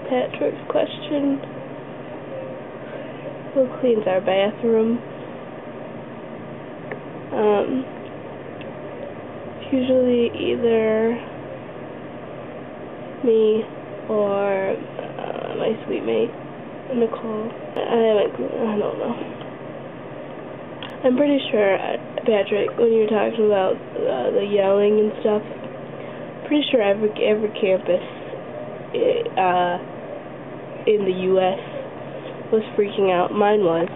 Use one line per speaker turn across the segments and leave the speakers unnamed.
Patrick's question. Who cleans our bathroom? Usually either me or my sweet mate, Nicole. I don't know. I'm pretty sure, Patrick, when you're talking about the yelling and stuff, pretty sure every campus in the U.S. was freaking out. Mine was.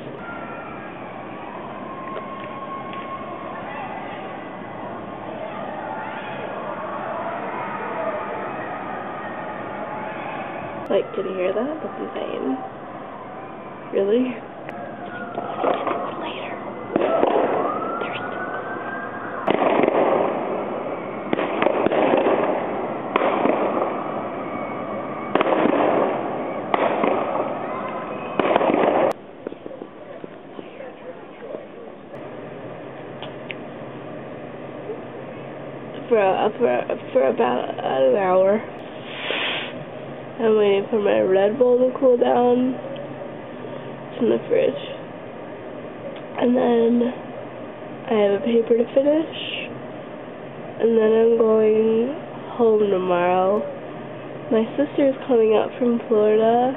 Like, can you hear that? That's insane. Really? Later. For about an hour. I'm waiting for my Red Bull to cool down. It's in the fridge. And then I have a paper to finish. And then I'm going home tomorrow. My sister's coming out from Florida.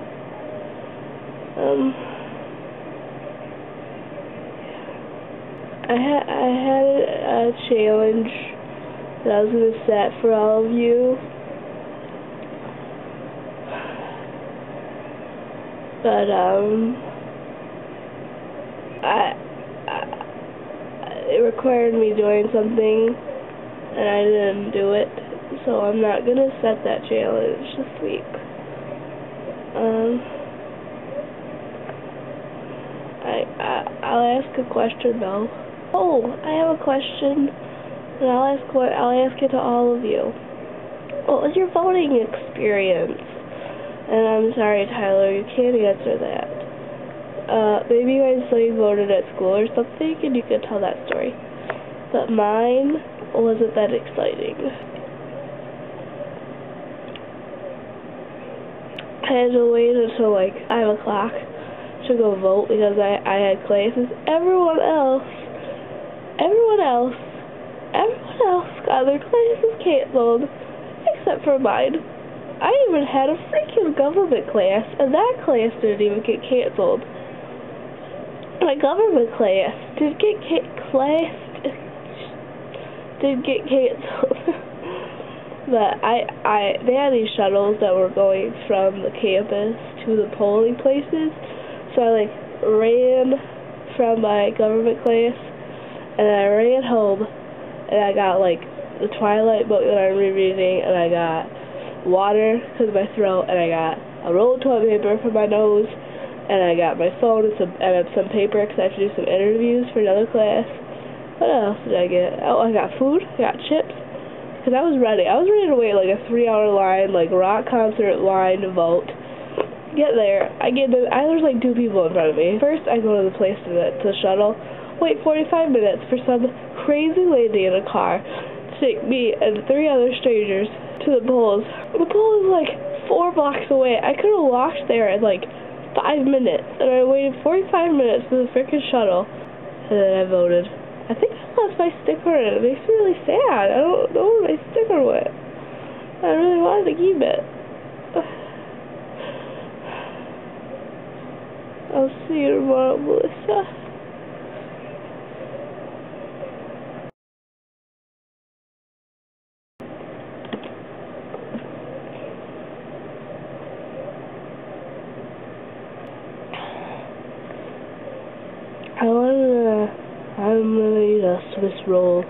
I had a challenge that I was going to set for all of you. But, it required me doing something, and I didn't do it, so I'm not gonna set that challenge this week. I'll ask a question, though. Oh, I have a question, and I'll ask it to all of you. What was your voting experience? And I'm sorry, Tyler, you can't answer that. Maybe you guys voted at school or something, and you could tell that story. But mine wasn't that exciting. I had to wait until like 5 o'clock to go vote because I had classes. Everyone else got their classes canceled, except for mine. I even had a freaking government class, and that class didn't even get canceled. My government class did get canceled. But they had these shuttles that were going from the campus to the polling places, so I like ran from my government class, and I ran home, and I got like the Twilight book that I'm rereading, and I got water because of my throat, and I got a roll of toilet paper for my nose, and I got my phone and some paper because I have to do some interviews for another class. What else did I get? Oh, I got food, I got chips, because I was ready. I was ready to wait like a 3-hour line, like rock concert line to vote. Get there, there's like 2 people in front of me. First, I go to the place to the shuttle, wait 45 minutes for some crazy lady in a car to take me and 3 other strangers to the polls. The poll is like 4 blocks away. I could have walked there in like 5 minutes, and I waited 45 minutes for the freaking shuttle, and then I voted. I think I lost my sticker, and it makes me really sad. I don't know where my sticker went. I really wanted to keep it. I'll see you tomorrow, Melissa. I'm gonna eat a Swiss roll.